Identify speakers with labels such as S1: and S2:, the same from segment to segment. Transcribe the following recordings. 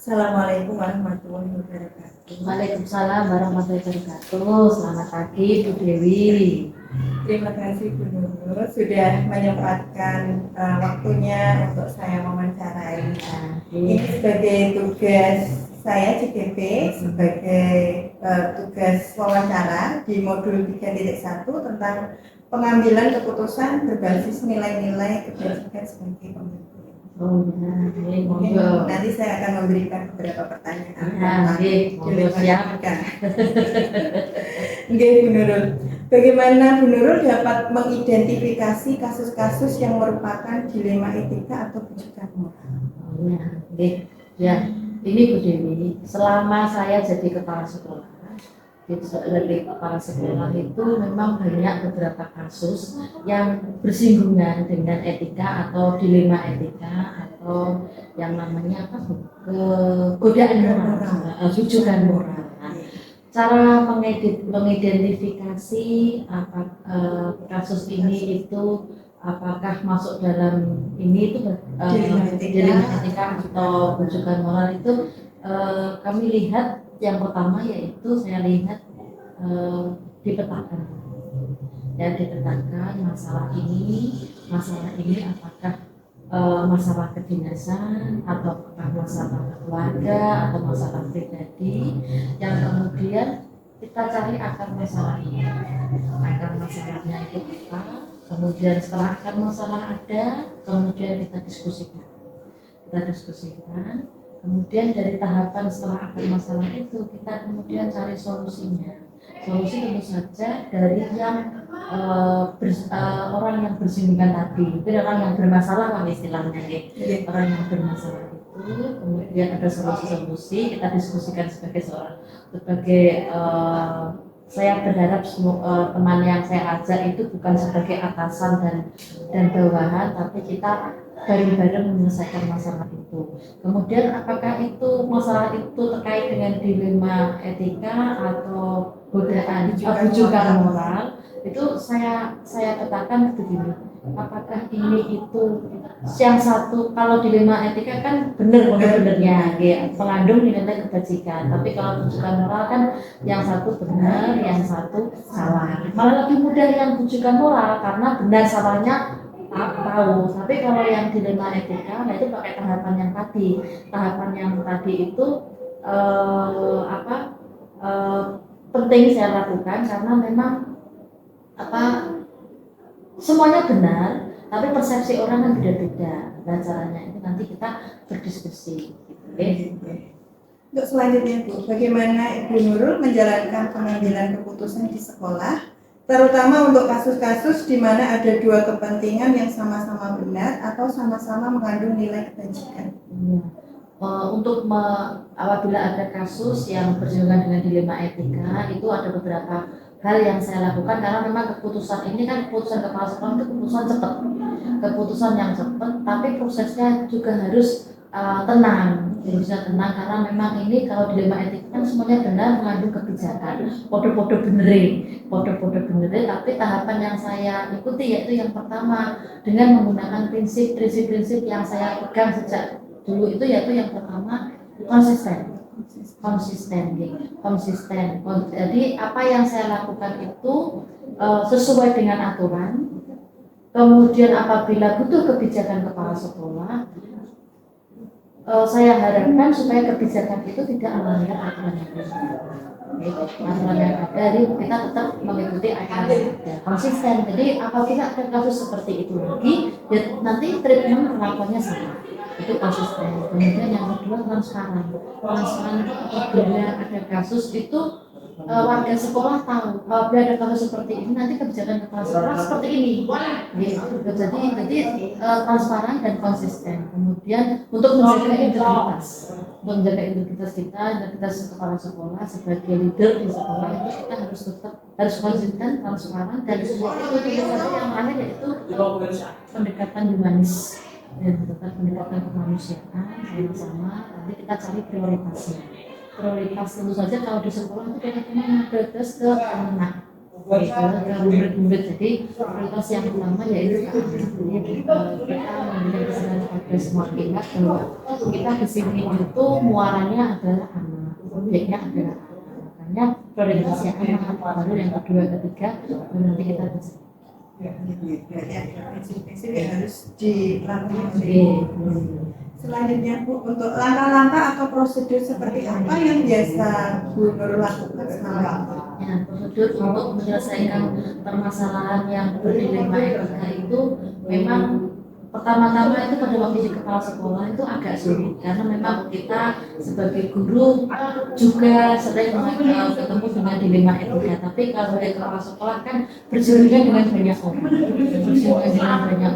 S1: Assalamualaikum warahmatullahi wabarakatuh.
S2: Waalaikumsalam warahmatullahi wabarakatuh. Selamat pagi Bu Dewi.
S1: Terima kasih Bu Nurul sudah menyempatkan waktunya untuk saya mewawancarai. Ini sebagai tugas saya CGP sebagai tugas wawancara di modul 3.1 tentang pengambilan keputusan berbasis nilai-nilai kebajikan sebagai pemimpin. Nanti saya akan memberikan beberapa pertanyaan.
S2: Silakan.
S1: Bu Nurul, bagaimana Bu Nurul dapat mengidentifikasi kasus-kasus yang merupakan dilema etika atau bujukan moral?
S2: Ini Bu Dewi, selama saya jadi kepala sekolah, dari kepala sekolah itu memang banyak beberapa kasus yang bersinggungan dengan etika atau dilema etika atau yang namanya godaan moral, bujukan moral. Cara mengidentifikasi kasus ini itu apakah masuk dalam ini itu dilema etika atau bujukan moral itu kami lihat yang pertama yaitu saya lihat dipetakan masalah ini apakah masalah kedinasan atau masalah keluarga atau masalah pribadi yang kemudian kita cari akar masalahnya itu apa, kemudian setelah akar masalah ada kemudian kita diskusikan. Kemudian dari tahapan setelah akar masalah itu kita kemudian cari solusinya. Solusi tentu saja dari yang orang yang bersinggungan tadi, itu orang yang bermasalah kan istilahnya orang yang bermasalah itu kemudian ada solusi-solusi kita diskusikan sebagai saya berharap semua teman yang saya ajak itu bukan sebagai atasan dan bawahan, tapi kita bareng-bareng menyelesaikan masalah itu. Kemudian apakah itu masalah itu terkait dengan dilema etika atau godaan bujukan moral, itu saya katakan begini, apakah ini itu yang satu, kalau dilema etika kan benar-benarnya mengandung nilai kebajikan, tapi kalau bujukan moral kan yang satu benar, yang satu salah. Malah lebih mudah yang bujukan moral karena benar salahnya tahu, tapi kalau yang dilema etika, nah itu pakai tahapan yang tadi itu penting saya lakukan karena memang semuanya benar, tapi persepsi orang kan beda-beda. Dan caranya itu nanti kita berdiskusi.
S1: Untuk selanjutnya Bu, bagaimana Ibu Nurul menjalankan pengambilan keputusan di sekolah, terutama untuk kasus-kasus di mana ada dua kepentingan yang sama-sama benar atau sama-sama mengandung nilai kebajikan?
S2: Apabila ada kasus yang bersinggungan dengan dilema etika, itu ada beberapa hal yang saya lakukan karena memang keputusan ini kan keputusan kepala sekolah itu keputusan yang cepat, tapi prosesnya juga harus tenang karena memang ini kalau dilema etika kan semuanya benar mengandung kebijakan, podo-podo bener, tapi tahapan yang saya ikuti yaitu yang pertama dengan menggunakan prinsip-prinsip yang saya pegang sejak dulu itu, yaitu yang pertama konsisten. Jadi apa yang saya lakukan itu sesuai dengan aturan. Kemudian apabila butuh kebijakan kepala sekolah, saya harapkan supaya kebijakan itu tidak melanggar aturan yang ada. Jadi kita tetap mengikuti aturan yang ada, konsisten. Jadi apabila ada kasus seperti itu lagi, ya nanti treatment perlakuannya sama. Itu konsisten. Kemudian yang kedua transparan itu apabila ada kasus itu warga sekolah tahu apabila ada kasus seperti ini nanti kebijakan kepala sekolah seperti ini. Jadi transparan dan konsisten. Kemudian untuk menjaga integritas kepala sekolah sebagai leader di sekolah itu kita harus konsisten, transparan, dan itu yang lain yaitu pendekatan humanis. Dan tetap pendekatan kemanusiaan sama-sama. Nanti kita cari prioritas tentu saja kalau di sekolah itu bagaimana prioritas ke anak. murid-murid. Jadi prioritas yang utama yaitu keamanan. Jadi kita memberikan kesadaran pada semua pihak bahwa kita di sini itu muaranya adalah anak, objeknya adalah anak. Makanya prioritas yang anak, baru yang kedua, ketiga, baru nanti kita bisa.
S1: Berarti ada prinsip-prinsip yang harus dilakukan. Selanjutnya Bu, untuk langkah-langkah atau prosedur seperti apa yang biasa Bu Nur lakukan selama ini?
S2: Ya, prosedur untuk menyelesaikan permasalahan yang berdilema etika itu memang pertama-tama itu pada waktu di kepala sekolah itu agak sulit karena memang kita sebagai guru juga sering ketemu dengan dilema etika. Tapi kalau dari kepala sekolah kan bersinggungan dengan banyak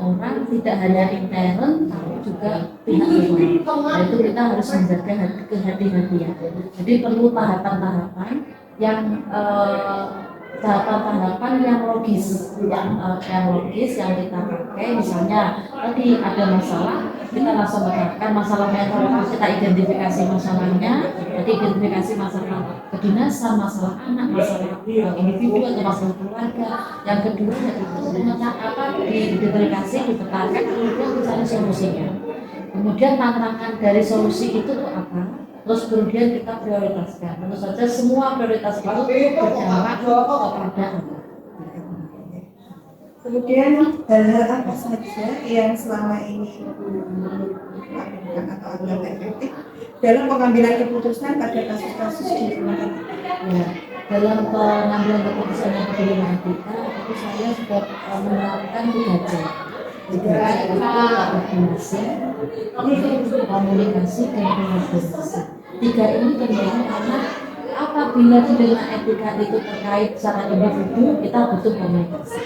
S2: orang, tidak hanya intern tapi juga pihak luar. Nah, itu kita harus menjaga kehati-hatian. Jadi perlu tahapan-tahapan yang logis, yang kita pakai. Misalnya tadi ada masalah, kita langsung mengatakan masalahnya apa, kita identifikasi masalahnya. Jadi identifikasi masalah kedinasan, masalah anak, masalah individu atau masalah keluarga. Yang kedua diidentifikasi, dipetakan, kemudian mencari solusinya. Kemudian tantangan dari solusi itu tuh apa? Terus kemudian kita prioritaskan. Tentu saja semua prioritas itu berdampak kepada anak.
S1: Kemudian hal-hal apa saja yang selama ini lakukan atau anggap efektif dalam pengambilan keputusan pada kasus-kasus di luar
S2: Ya, dalam pengambilan keputusan yang berdilema etika, itu saya sudah menerapkan 3C. 3C itu komunikasi, dan kolaborasi. 3 ini penting karena apabila dilema etika itu terkait secara individu, kita butuh komunikasi.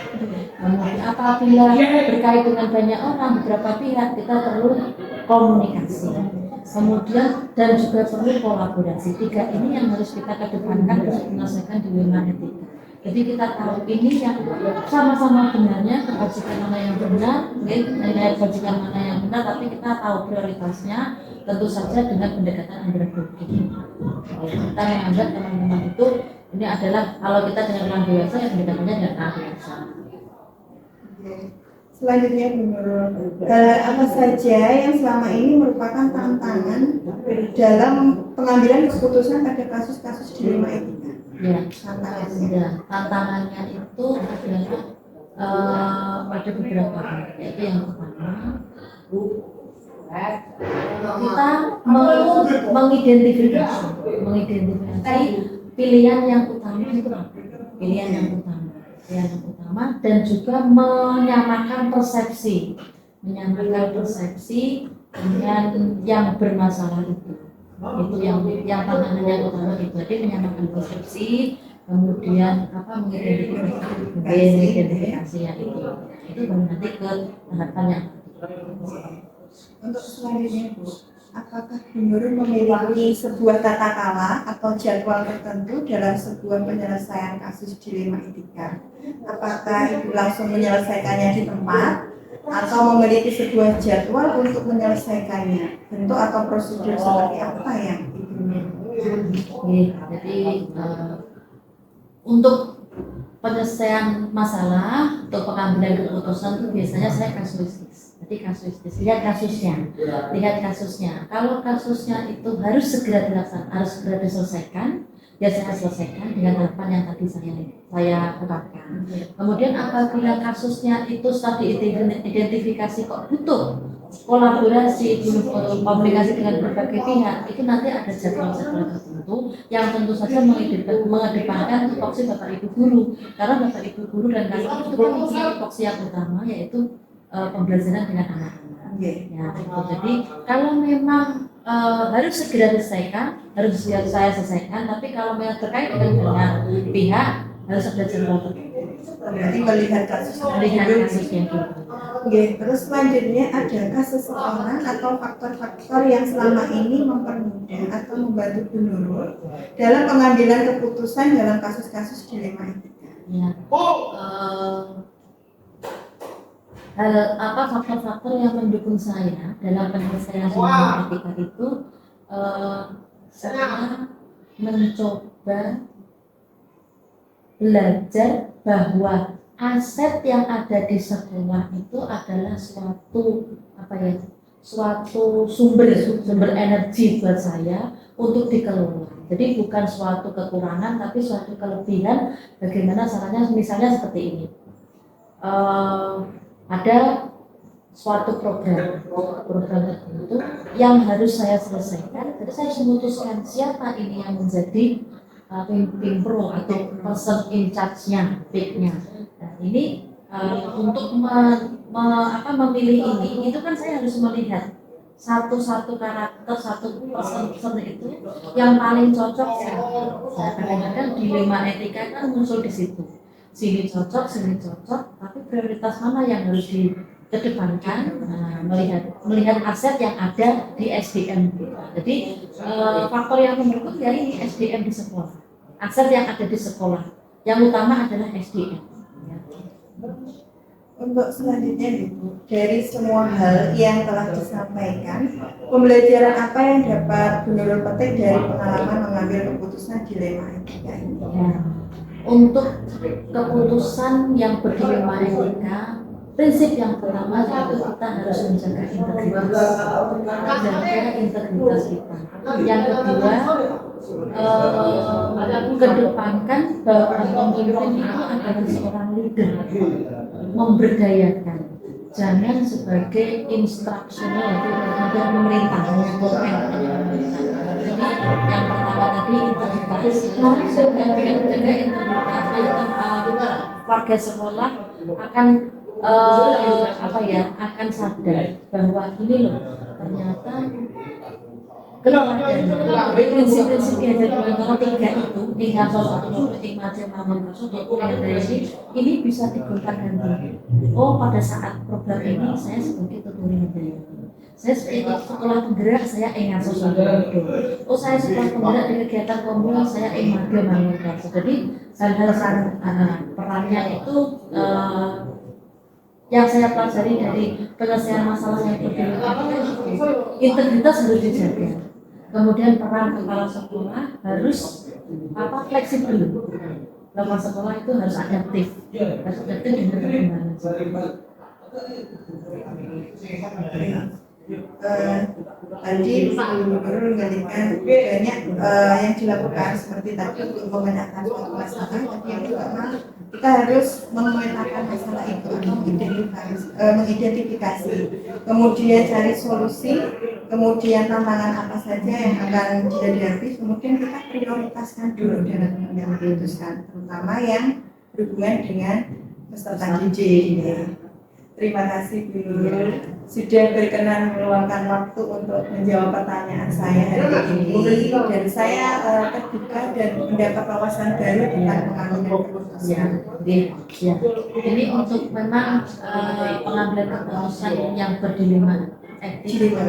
S2: Kemudian apabila berkait dengan banyak orang, beberapa pihak, kita perlu komunikasi. Kemudian dan juga perlu kolaborasi. 3 ini yang harus kita kedepankan untuk menyelesaikan dilema etika. Jadi kita tahu ini yang sama-sama benarnya, kebajikan mana yang benar, kebajikan mana yang benar, tapi kita tahu prioritasnya tentu saja dengan pendekatan andragogi. Kita menganggap teman-teman itu ini adalah kalau kita dengan orang dewasa, ya pendekatannya dengan orang dewasa.
S1: Selanjutnya Bu Nurul, hal apa saja yang selama ini merupakan tantangan dalam pengambilan keputusan pada kasus-kasus dilema etika?
S2: Ya, tantangannya itu adalah pada beberapa hal, yaitu yang pertama kita mengidentifikasi pilihan yang utama itu apa? Pilihan yang utama dan juga menyamakan persepsi dengan yang bermasalah itu yang tantangan yang utama itu. Jadi menyamakan persepsi, kemudian mengidentifikasi yang itu baru nanti ke tahapan yang
S1: untuk selanjutnya Bu, apakah Bu Nurul memiliki sebuah tata cara atau jadwal tertentu dalam sebuah penyelesaian kasus dilema etika? Apakah Ibu langsung menyelesaikannya di tempat atau memiliki sebuah jadwal untuk menyelesaikannya? Bentuk atau prosedur seperti apa yang Ibu miliki?
S2: Jadi untuk penyelesaian masalah, untuk pengambilan keputusan itu biasanya saya kasuistis. Jadi lihat kasusnya. Kalau kasusnya itu harus segera diselesaikan, ya saya selesaikan dengan tahapan yang tadi saya ungkapkan. Kemudian apabila kasusnya itu setelah diidentifikasi kok butuh kolaborasi, komunikasi dengan berbagai pihak, itu nanti ada jadwal-jadwal tertentu yang tentu saja mengedepankan tupoksi Bapak Ibu Guru, karena Bapak Ibu Guru dan kami itu kan punya tupoksi yang utama, yaitu pembelajaran dengan anak-anak. Ya, gitu. Jadi kalau memang harus segera diselesaikan, saya selesaikan. Tapi kalau memang terkait dengan banyak pihak, harus ada jadwal tertentu.
S1: Berarti melihat kasusnya
S2: gitu.
S1: Terus selanjutnya, adakah seseorang atau faktor-faktor yang selama ini mempermudah atau membantu Bu Nurul dalam pengambilan keputusan dalam kasus-kasus dilema etika?
S2: Ya. Faktor-faktor yang mendukung saya dalam penyelesaian dilema etika itu, saya mencoba belajar bahwa aset yang ada di sekolah itu adalah suatu sumber energi buat saya untuk dikelola. Jadi bukan suatu kekurangan tapi suatu kelebihan. Bagaimana caranya? Misalnya seperti ini, ada suatu program tertentu yang harus saya selesaikan. Jadi saya harus memutuskan siapa ini yang menjadi pemimpin pro atau person in charge-nya, PIC-nya. Nah, ini untuk memilih ini, itu kan saya harus melihat satu karakter, satu person itu yang paling cocok. Nah, kadang-kadang dilema etika kan muncul di situ. Sini cocok, tapi prioritas mana yang harus dikedepankan? Nah, melihat aset yang ada di SDM. Jadi faktor yang mendukung dari ini SDM di sekolah, aset yang ada di sekolah. Yang utama adalah SDM.
S1: Untuk selanjutnya Ibu, dari semua hal yang telah disampaikan, pembelajaran apa yang dapat Bu Nurul petik dari pengalaman mengambil keputusan dilema etika ini?
S2: Ya. Untuk keputusan yang berdilema etika, prinsip yang pertama yaitu kita harus menjaga integritas kita. Yang kedua, kedepankan bahwa pemimpin itu adalah seorang leader, memberdayakan, jangan sebagai instruksional atau memerintah, mengaturkan. Jadi yang pertama tadi integritas, jaga integritas, warga sekolah akan akan sadar bahwa ini loh ternyata prinsip-prinsip yang ada di nomor 3 itu tinggal sosok ini bisa digunakan nanti. Oh, pada saat program ini saya sebagai tutor Hidayah, saya setelah penggerak saya ingat sosok itu. Oh, saya setelah penggerak di kegiatan komunal saya ingat Mangun. Jadi hal-hal perannya itu yang saya pelajari dari penyelesaian masalah yang berbeda, integritas harus dijaga. Kemudian peran kepala sekolah harus fleksibel. Kepala sekolah itu harus adaptif dengan perkembangan.
S1: Tadi Bu Nurul mengatakan banyak yang dilakukan seperti tadi untuk memecahkan suatu masalah, tapi yang pertama kita harus memetakan masalah itu atau mengidentifikasi, kemudian cari solusi, kemudian tantangan apa saja yang akan dihadapi, kemudian kita prioritaskan dulu dalam mengambil keputusan, terutama yang berhubungan dengan peserta didik. Terima kasih Bu Nurul sudah berkenan meluangkan waktu untuk menjawab pertanyaan saya hari ini, dan saya terbuka dan mendapat wawasan baru tentang pengambilan keputusan.
S2: Ya. Ini untuk memang pengambilan keputusan yang berdilema etika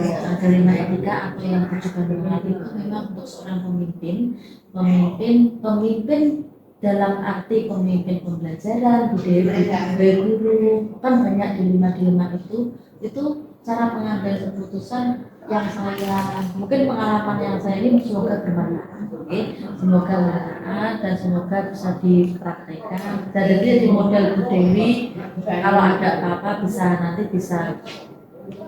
S2: atau yang berjuga itu memang untuk seorang pemimpin dalam arti pemimpin pembelajaran, budaya guru, kan banyak dilema itu cara pengambilan keputusan yang saya mungkin pengalaman yang saya ini semoga bermanfaat, semoga bermanfaat dan semoga bisa dipraktekkan. Jadi di model Bu Dewi, kalau ada apa-apa bisa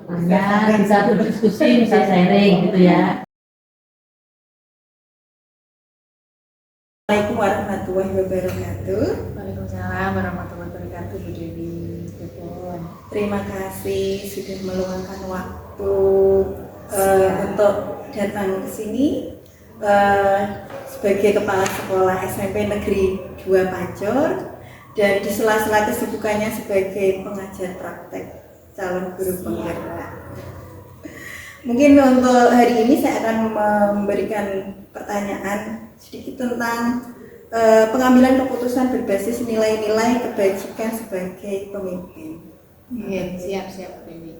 S2: tanya, bisa berdiskusi, bisa sharing gitu ya.
S1: Assalamualaikum warahmatullahi wabarakatuh.
S3: Waalaikumsalam warahmatullahi wabarakatuh, Bu Dewi.
S1: Terima kasih sudah meluangkan waktu untuk datang ke sini sebagai Kepala Sekolah SMP Negeri 2 Pacor, dan di sela-sela kesibukannya sebagai pengajar praktek calon guru penggerak. Mungkin untuk hari ini saya akan memberikan pertanyaan sedikit tentang pengambilan keputusan berbasis nilai-nilai kebajikan sebagai pemimpin.
S3: Siap Dewi.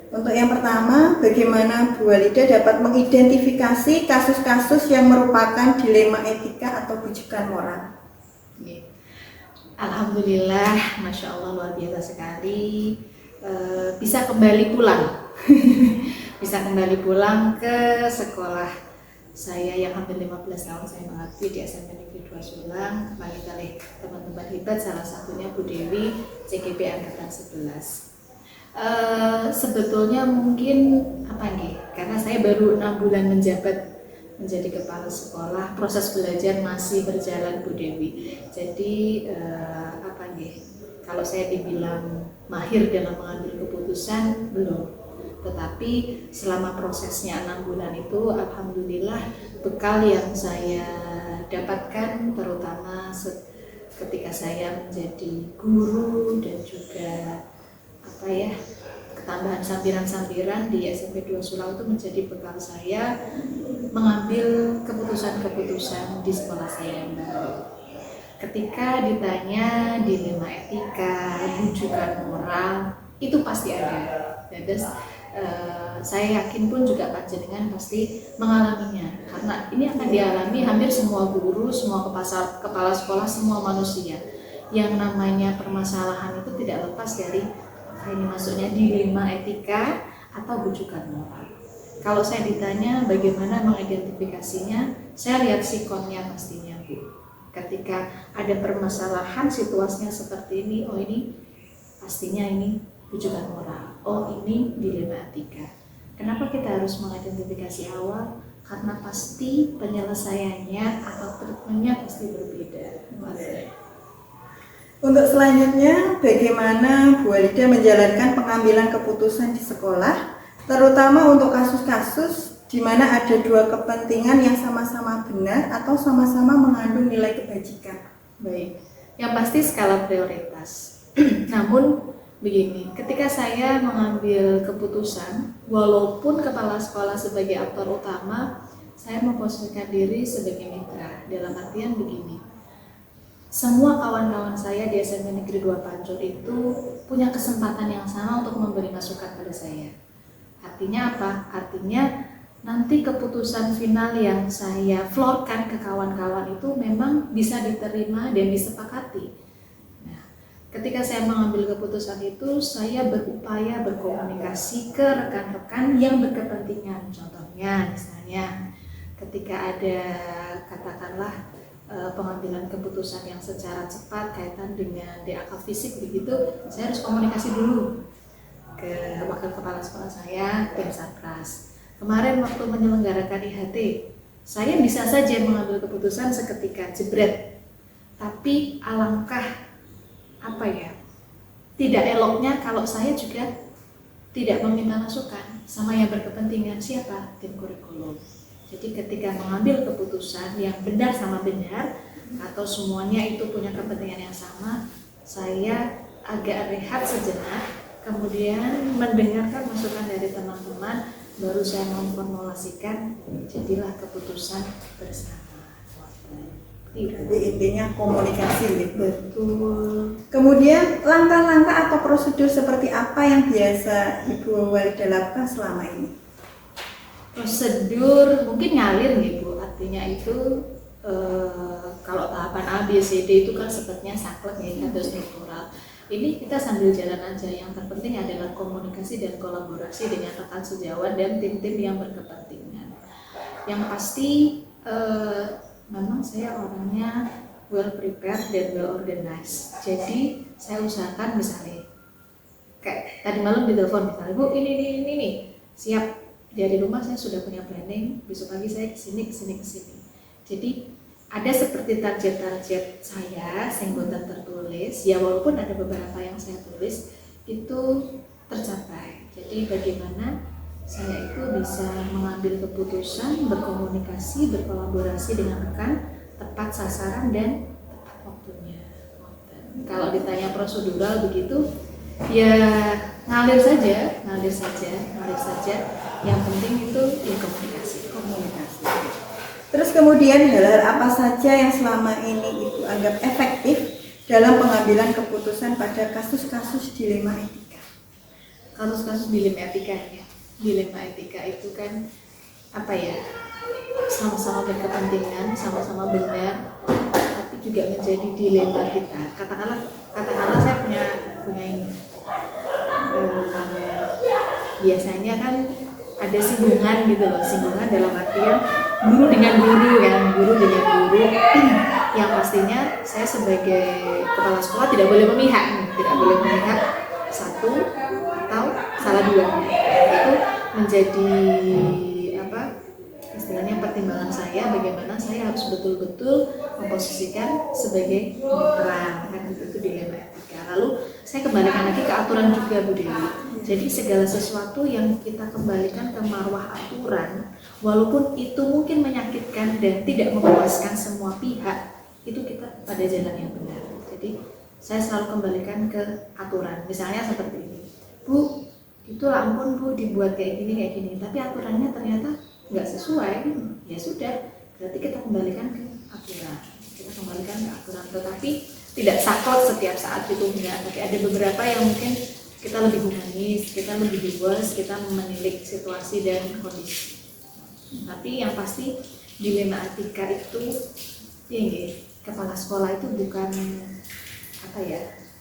S1: Untuk yang pertama, bagaimana Bu Walida dapat mengidentifikasi kasus-kasus yang merupakan dilema etika atau bujukan moral?
S3: Alhamdulillah, Masya Allah, luar biasa sekali. Bisa kembali pulang bisa kembali pulang ke sekolah saya yang hampir 15 tahun saya mengabdi di SMP Negeri 2 Sulang, kembali oleh teman-teman hebat, salah satunya Bu Dewi, CGP Angkatan 11. Sebetulnya mungkin apa nih, karena saya baru 6 bulan menjabat menjadi kepala sekolah, proses belajar masih berjalan Bu Dewi. Jadi apa nih, kalau saya dibilang mahir dalam mengambil keputusan, belum. Tetapi selama prosesnya 6 bulan itu, alhamdulillah bekal yang saya dapatkan, terutama ketika saya menjadi guru dan juga apa ya, ketambahan sampiran-sampiran di SMP 2 Sulang itu menjadi bekal saya mengambil keputusan-keputusan di sekolah saya yang baru. Ketika ditanya dilema etika, bujukan moral, itu pasti ada. Dan saya yakin pun juga Pak Jenengan pasti mengalaminya, karena ini akan dialami hampir semua guru, semua kepala sekolah, semua manusia. Yang namanya permasalahan itu tidak lepas dari ini, maksudnya dilema etika atau bujukan moral. Kalau saya ditanya bagaimana mengidentifikasinya, saya lihat sikonnya pastinya Bu. Ketika ada permasalahan situasinya seperti ini, oh ini pastinya ini bujukan moral, oh ini dilema etika. Kenapa kita harus mengidentifikasi awal? Karena pasti penyelesaiannya atau treatmentnya pasti berbeda.
S1: Untuk selanjutnya, bagaimana Bu Walida menjalankan pengambilan keputusan di sekolah, terutama untuk kasus-kasus di mana ada dua kepentingan yang sama-sama benar atau sama-sama mengandung nilai kebajikan?
S3: Baik, yang pasti skala prioritas. Namun begini, ketika saya mengambil keputusan, walaupun kepala sekolah sebagai aktor utama, saya memposisikan diri sebagai mitra. Dalam artian begini, semua kawan-kawan saya di SMP Negeri 2 Pancur itu punya kesempatan yang sama untuk memberi masukan pada saya. Artinya apa? Artinya nanti keputusan final yang saya florkan ke kawan-kawan itu memang bisa diterima dan disepakati. Nah, ketika saya mengambil keputusan itu, saya berupaya berkomunikasi ke rekan-rekan yang berkepentingan. Contohnya misalnya ketika ada katakanlah pengambilan keputusan yang secara cepat kaitan dengan DAK fisik begitu, saya harus komunikasi dulu ke wakil kepala sekolah saya, tim Satgas. Kemarin waktu menyelenggarakan IHT, saya bisa saja mengambil keputusan seketika jebret, tapi alangkah apa ya, tidak eloknya kalau saya juga tidak meminta masukan sama yang berkepentingan, siapa? Tim kurikulum. Jadi ketika mengambil keputusan yang benar sama benar atau semuanya itu punya kepentingan yang sama, saya agak rehat sejenak, kemudian mendengarkan masukan dari teman-teman, baru saya memformulasikan, jadilah keputusan bersama.
S1: Jadi intinya komunikasi gitu.
S3: Betul.
S1: Kemudian langkah-langkah atau prosedur seperti apa yang biasa Ibu Walida lakukan selama ini?
S3: Prosedur mungkin ngalir nih Bu, artinya itu kalau tahapan A, B, C, D itu kan sepertinya saklek ya, atau struktural. Ini kita sambil jalan aja, yang terpenting adalah komunikasi dan kolaborasi dengan rekan sejawat dan tim-tim yang berkepentingan. Yang pasti memang saya orangnya well prepared dan well organized. Jadi saya usahakan misalnya kayak tadi malam ditelepon misalnya, Bu ini nih, siap. Dari rumah saya sudah punya planning, besok pagi saya kesini. Jadi ada seperti target-target saya, senggotan tertulis, ya walaupun ada beberapa yang saya tulis, itu tercapai. Jadi bagaimana saya itu bisa mengambil keputusan, berkomunikasi, berkolaborasi dengan rekan, tepat sasaran dan tepat waktunya. Kalau ditanya prosedural begitu, ya ngalir saja. Yang penting itu ya komunikasi.
S1: Terus kemudian hal-hal apa saja yang selama ini Ibu anggap efektif dalam pengambilan keputusan pada kasus-kasus dilema etika?
S3: Kasus-kasus dilema etika ya. Dilema etika itu kan apa ya? Sama-sama berkepentingan, sama-sama benar, tapi juga menjadi dilema kita. Katakanlah saya punya ini. Biasanya kan ada singgungan gitu loh, singgungan dalam artian guru dengan guru kan, guru dengan guru. Yang pastinya saya sebagai kepala sekolah tidak boleh memihak, satu atau salah dua. Itu menjadi istilahnya pertimbangan saya, bagaimana saya harus betul-betul memposisikan sebagai netral, kan itu dilema etika. Lalu saya kembalikan lagi ke aturan juga, Bu Dewi. Jadi segala sesuatu yang kita kembalikan ke marwah aturan, walaupun itu mungkin menyakitkan dan tidak memuaskan semua pihak, itu kita pada jalan yang benar. Jadi saya selalu kembalikan ke aturan. Misalnya seperti ini, Bu, itu ampun Bu dibuat kayak gini, tapi aturannya ternyata nggak sesuai, ya sudah, berarti kita kembalikan ke aturan. Tetapi tidak saklek setiap saat itu enggak, tapi ada beberapa yang mungkin kita lebih humanis, kita lebih luas, kita menilik situasi dan kondisi. Tapi yang pasti dilema etika itu, ya, kepala sekolah itu bukan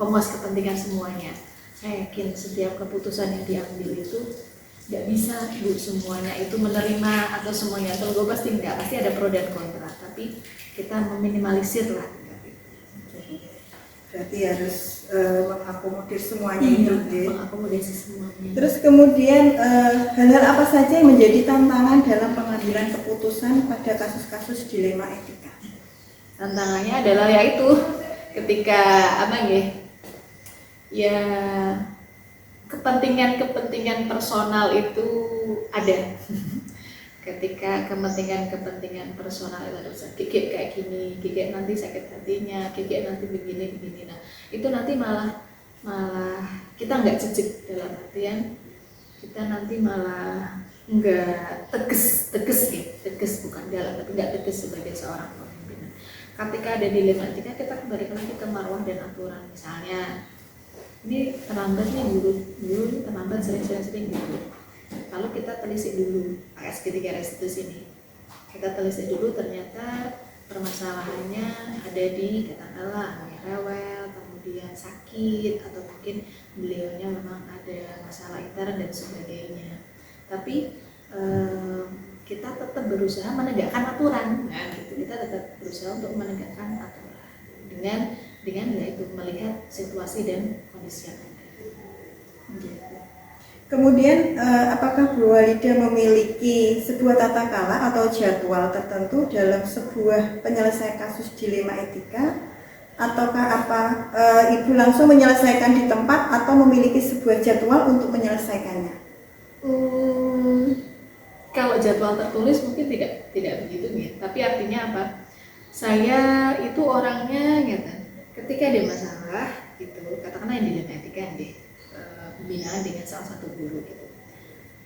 S3: pemuas kepentingan semuanya. Saya yakin setiap keputusan yang diambil itu nggak bisa Bu semuanya itu menerima atau semuanya itu pasti enggak, pasti ada pro dan kontra, tapi kita meminimalisir lah.
S1: Berarti harus mengakomodir semuanya itu.
S3: Mengakomodasi semuanya.
S1: Terus kemudian hal-hal apa saja yang menjadi tantangan dalam pengambilan keputusan pada kasus-kasus dilema etika?
S3: Tantangannya adalah yaitu ketika kepentingan personal itu ada. Ketika kepentingan personal itu ada, Kiki kayak gini, Kiki nanti sakit hatinya, Kiki nanti begini. Nah, itu nanti malah kita nggak jejak, dalam artian kita nanti malah nggak tegas bukan dalam, tapi nggak tegas sebagai seorang pemimpin. Ketika ada dilema etika, kita kembali lagi ke marwah dan aturan. Misalnya ini terlambat nih dulu terlambat sering gitu. Lalu kita telisik dulu SG3 restitusi ini. Kita telisik dulu, ternyata permasalahannya ada di katakanlah rewel, kemudian sakit, atau mungkin beliaunya memang ada masalah intern dan sebagainya. Tapi kita tetap berusaha menegakkan aturan. Nah, gitu. Kita tetap berusaha untuk menegakkan aturan dengan yaitu melihat situasi dan kondisi yang ada. Gitu.
S1: Kemudian apakah Bu Walida memiliki sebuah tata cara atau jadwal tertentu dalam sebuah penyelesaian kasus dilema etika, ataukah Ibu langsung menyelesaikan di tempat atau memiliki sebuah jadwal untuk menyelesaikannya?
S3: Kalau jadwal tertulis mungkin tidak begitu ya, tapi artinya apa? Saya itu orangnya gitu. Ketika ada masalah gitu, katakanlah yang dilema etika pembinaan dengan salah satu guru gitu.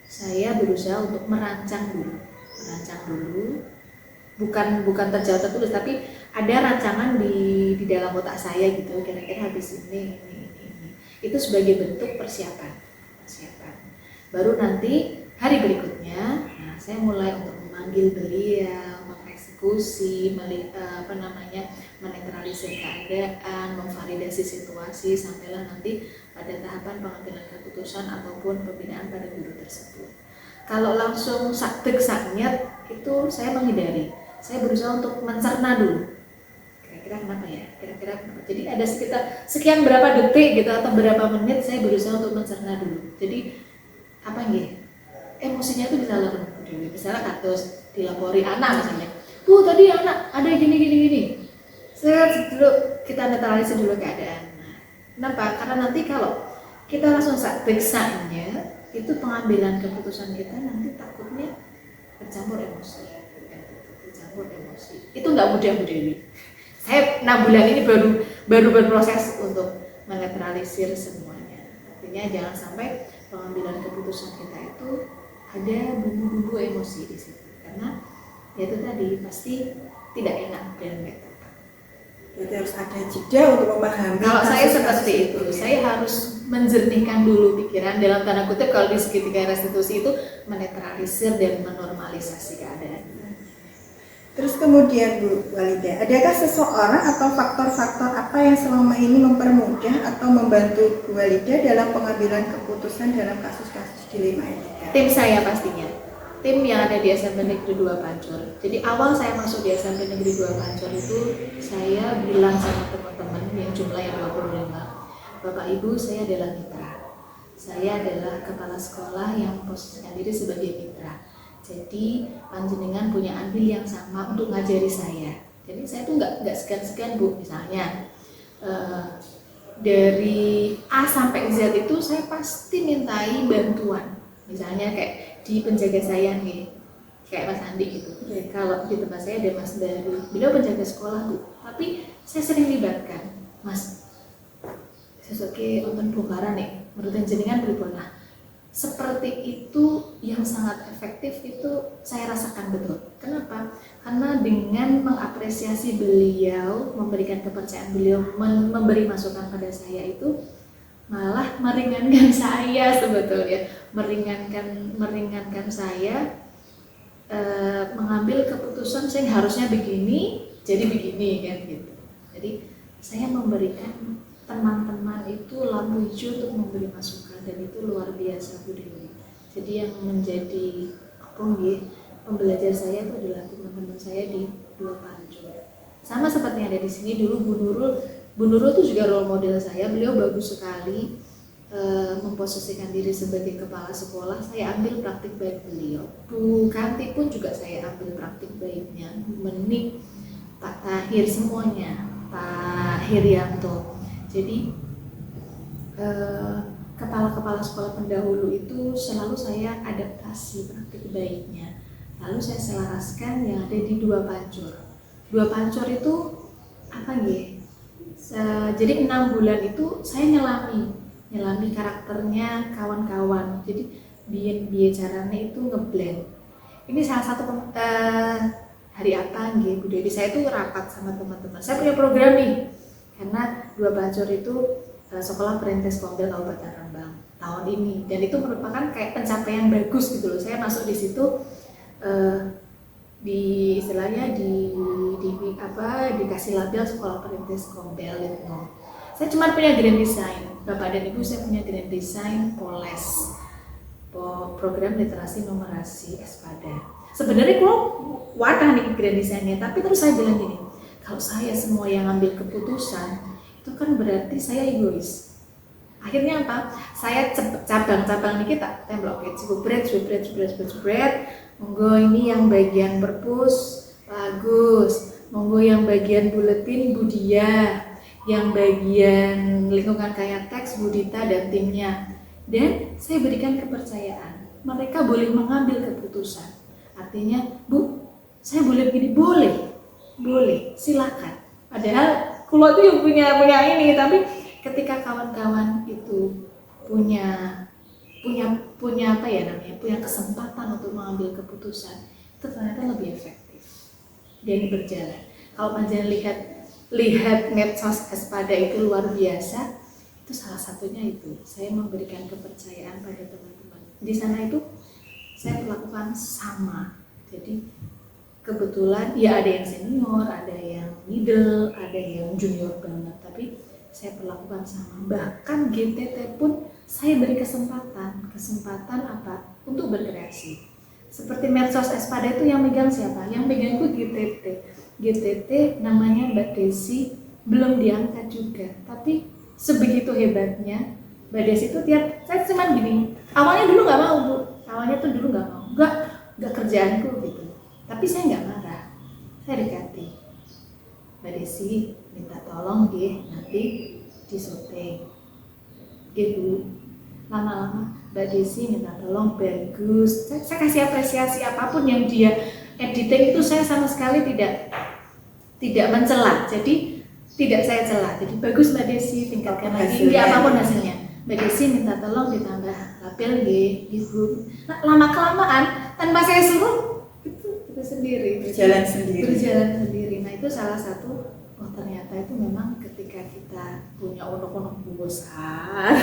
S3: Saya berusaha untuk merancang dulu. Bukan terjauh tertulis, tapi ada rancangan di dalam otak saya gitu, kira-kira habis ini. Itu sebagai bentuk persiapan. Baru nanti hari berikutnya, saya mulai untuk memanggil beliau, mengeksekusi, menetralisir keadaan, memvalidasi situasi, sampailah nanti pada tahapan pengambilan keputusan ataupun pembinaan pada guru tersebut. Kalau langsung saknyat itu saya menghindari. Saya berusaha untuk mencerna dulu. Kira-kira kenapa ya? Jadi ada sekitar sekian berapa detik gitu atau berapa menit saya berusaha untuk mencerna dulu. Jadi emosinya itu bisa lalu. Misalnya kasus dilapori anak misalnya, Bu tadi anak ada gini. Saya dulu kita netralisir dulu keadaan. Kenapa? Karena nanti kalau kita langsung saat-saatnya itu pengambilan keputusan kita nanti takutnya bercampur emosi. Itu nggak mudah Bu Dewi. Saya 6 bulan ini baru berproses untuk menetralisir semuanya. Artinya jangan sampai pengambilan keputusan kita itu ada bumbu-bumbu emosi di situ. Karena itu tadi pasti tidak enak dan nggak tepat.
S1: Jadi harus ada jeda untuk memahami.
S3: Kalau saya seperti itu, saya harus menjernihkan dulu pikiran, dalam tanda kutip kalau di segitiga restitusi itu menetralisir dan menormalisasi keadaan.
S1: Terus kemudian Bu Walida, adakah seseorang atau faktor-faktor apa yang selama ini mempermudah atau membantu Bu Walida dalam pengambilan keputusan dalam kasus-kasus dilema etika?
S3: Tim saya pastinya. tim yang ada di SMP Negeri 2 Pancur. Jadi awal saya masuk di SMP Negeri 2 Pancur itu saya bilang sama teman-teman yang jumlahnya 25, Bapak Ibu, saya adalah mitra. Saya adalah kepala sekolah yang memposisikan diri sebagai mitra. Jadi panjenengan punya andil yang sama untuk ngajari saya. Jadi saya tuh nggak segan-segan Bu, misalnya dari A sampai Z itu saya pasti mintai bantuan. Misalnya kayak di penjaga saya nih, kayak Mas Andi gitu. Kalau di tempat saya ada Mas Dari, beliau penjaga sekolah Bu. Tapi saya sering libatkan, Mas, sesuatu untuk bongkaran nih, menurut jenengan pripun. Nah, seperti itu yang sangat efektif itu saya rasakan betul. Kenapa? Karena dengan mengapresiasi beliau, memberikan kepercayaan beliau, memberi masukan pada saya itu malah meringankan saya sebetulnya, meringankan saya mengambil keputusan saya harusnya begini, jadi begini kan gitu. Jadi saya memberikan teman-teman itu lampu hijau untuk memberi masukan, dan itu luar biasa Bu Dewi. Jadi yang menjadi pembelajar saya itu adalah teman-teman saya di 2 Pancur. Sama seperti yang ada di sini dulu Bu Nurul itu juga role model saya. Beliau bagus sekali memposisikan diri sebagai kepala sekolah. Saya ambil praktik baik beliau. Bu Kanti pun juga saya ambil praktik baiknya. Bu Menik, Pak Tahir, semuanya, Pak Herianto. Jadi kepala-kepala sekolah pendahulu itu selalu saya adaptasi praktik baiknya. Lalu saya selaraskan yang ada di 2 Pancur. 2 Pancur itu apa ya? Jadi 6 bulan itu saya nyelami karakternya kawan-kawan. Jadi biar caranya itu ngeblend. Ini salah satu hari apa Bu Dewi, saya itu rapat sama teman-teman. Saya punya program nih, karena 2 Pancur itu sekolah perintis Kombel Kabupaten Rembang tahun ini, dan itu merupakan kayak pencapaian bagus gitu loh. Saya masuk di situ di istilahnya dikasih label sekolah perintis Kombel itu. Saya cuma punya grand design, Bapak dan Ibu, saya punya grand design Poles, program literasi numerasi Espada. Sebenarnya kalau wadah nih grand desainnya, tapi terus saya bilang gini, kalau saya semua yang ambil keputusan itu kan berarti saya egois. Akhirnya apa? Saya cabang-cabang dikit tak temblok jebret. Monggo ini yang bagian perpus bagus, monggo yang bagian buletin Budia, yang bagian lingkungan kaya teks Budita dan timnya. Dan saya berikan kepercayaan, mereka boleh mengambil keputusan. Artinya, Bu, saya boleh begini? Boleh, silakan. Padahal kulo tuh yang punya ini, tapi ketika kawan-kawan itu punya apa ya namanya, punya kesempatan untuk mengambil keputusan, itu ternyata lebih efektif dan berjalan. Kalau panjenengan lihat medsos Espada itu luar biasa, itu salah satunya itu. Saya memberikan kepercayaan pada teman-teman. Di sana itu saya melakukan sama. Jadi kebetulan ya ada yang senior, ada yang middle, ada yang junior banget, tapi saya perlakukan sama. Bahkan GTT pun saya beri kesempatan apa? Untuk berkreasi. Seperti medsos Espada itu yang megang siapa? Yang megang itu GTT namanya Mbak Desi, belum diangkat juga. Tapi sebegitu hebatnya Mbak Desi itu saya cuman gini. Awalnya dulu nggak mau Bu. Awalnya tuh dulu nggak mau. Nggak kerjaanku gitu. Tapi saya nggak marah. Saya dekati. Mbak Desi minta tolong nanti di syuting. Gitu. Lama-lama Mbak Desi minta tolong bagus. Saya kasih apresiasi apapun yang dia editing itu saya sama sekali tidak mencela. Jadi tidak saya cela. Jadi bagus Mbak Desi, tingkatkan lagi. Apapun hasilnya. Mbak Desi minta tolong ditambah label gitu. Nah, lama kelamaan tanpa saya suruh itu sendiri. Berjalan sendiri. Nah itu salah satu. Oh ternyata itu memang ketika kita punya unek-unek besar,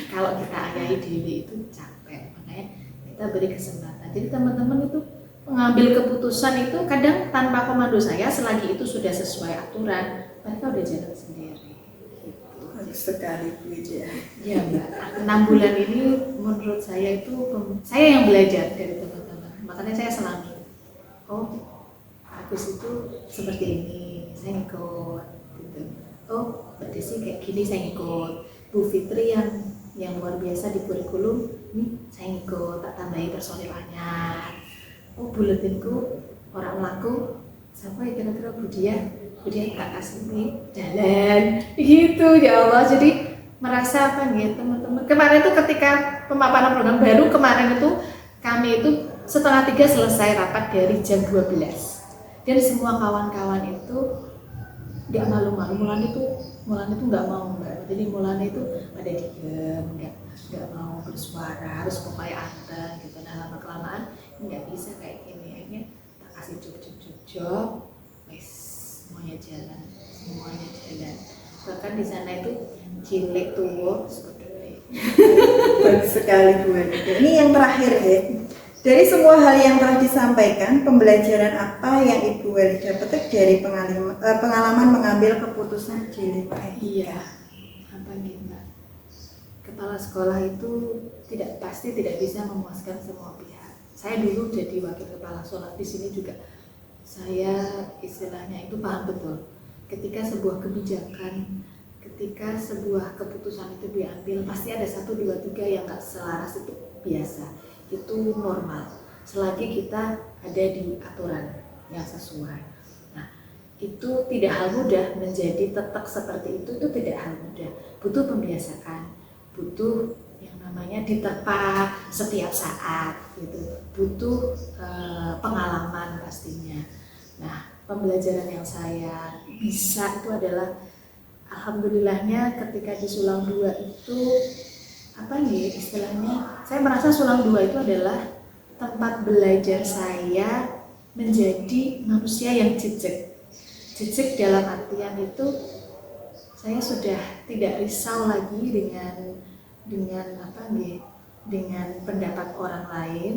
S3: kalau kita ayahi dewi itu capek, makanya kita beri kesempatan. Jadi teman-teman itu mengambil keputusan itu kadang tanpa komando saya, selagi itu sudah sesuai aturan, mereka udah jalan sendiri.
S1: Bagus sekali Bu Ija.
S3: Ya Mbak, 6 bulan ini menurut saya itu saya yang belajar dari teman-teman. makanya saya selami. Oh, Agus itu seperti ini, saya ngikut gitu. Oh, Mbak Desi kayak gini, saya ngikut. Bu Fitri yang luar biasa di kurikulum ini, saya ngikut, tak tambahi personilnya. Oh, buletinku orang melaku, siapa ya kira-kira Bu Dia tak kasih nih jalan gitu, ya Allah. Jadi merasa apa nih teman-teman, kemarin itu ketika pemaparan program baru kemarin itu kami itu 2:30 selesai rapat dari jam 12, dan semua kawan-kawan itu nggak malu-malu. Mulan itu nggak mau Mbak, jadi Mulan itu pada diem, nggak mau bersuara, harus pokoknya anteng gitu. Nah lama kelamaan nggak bisa kayak gini, akhirnya tak kasih job, wes semuanya jalan. Bahkan di sana itu cilik tua seperti
S1: Bagus sekali Bu Walida. Ini yang terakhir ya. Dari semua hal yang telah disampaikan, pembelajaran apa yang Ibu Walida petik dari pengalaman mengambil keputusan jilid Pak?
S3: Iya, apa nih Mbak? Kepala sekolah itu pasti tidak bisa memuaskan semua pihak. Saya dulu jadi wakil kepala sekolah di sini juga, saya istilahnya itu paham betul. Ketika sebuah kebijakan, ketika sebuah keputusan itu diambil, pasti ada 1, 2, 3 yang nggak selaras, itu biasa, itu normal. Selagi kita ada di aturan yang sesuai. Nah, itu tidak hal mudah menjadi tetap seperti itu tidak hal mudah. Butuh pembiasaan, butuh yang namanya diterpa setiap saat, gitu. Butuh pengalaman pastinya. Nah, pembelajaran yang saya bisa itu adalah alhamdulillahnya ketika di Sulang 2 itu apa nih istilahnya, saya merasa Sulang 2 itu adalah tempat belajar saya menjadi manusia yang jejak dalam artian itu saya sudah tidak risau lagi dengan apa nih, dengan pendapat orang lain.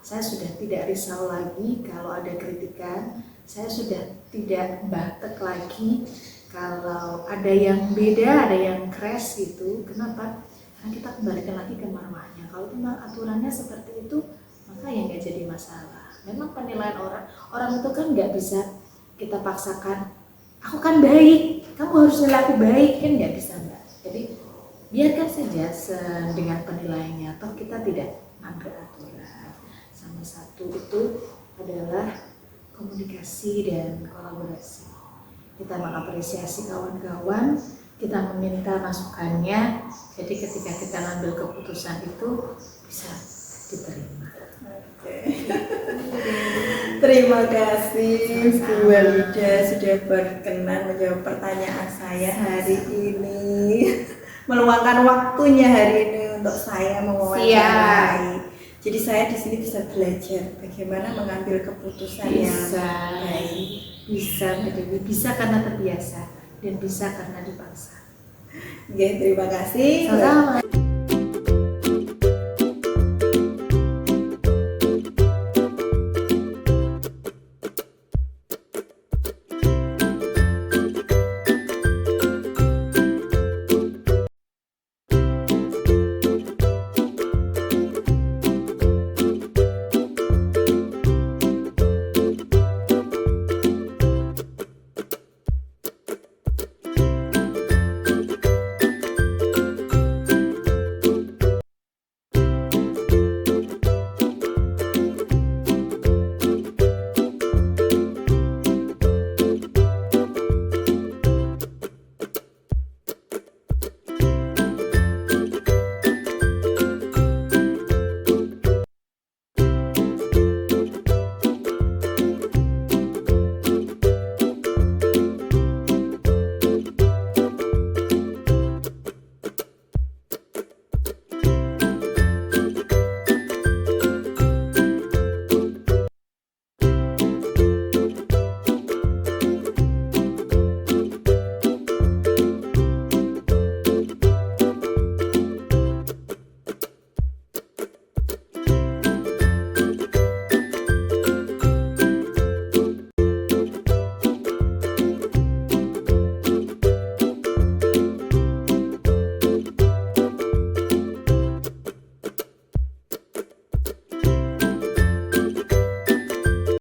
S3: Saya sudah tidak risau lagi kalau ada kritikan. Saya sudah tidak batek lagi kalau ada yang beda, ada yang crash gitu. Kenapa? Karena kita kembalikan lagi ke marwahnya. Kalau memang aturannya seperti itu, maka ya nggak jadi masalah. Memang penilaian orang itu kan nggak bisa kita paksakan. Aku kan baik, kamu harus nilai aku baik, kan nggak bisa Mbak. Jadi biarkan saja dengan penilaiannya. Toh kita tidak melanggar aturan. Sama satu itu adalah komunikasi dan kolaborasi. Kita mengapresiasi kawan-kawan, kita meminta masukannya, jadi ketika kita ambil keputusan itu bisa diterima.
S1: Oke. Terima kasih Bu Walida sudah berkenan menjawab pertanyaan saya hari ini, meluangkan waktunya hari ini untuk saya mewawancarai. Jadi saya di sini bisa belajar bagaimana mengambil keputusan yang baik.
S3: Bisa karena terbiasa dan bisa karena dipaksa.
S1: Oke, terima kasih.
S3: Sama-sama.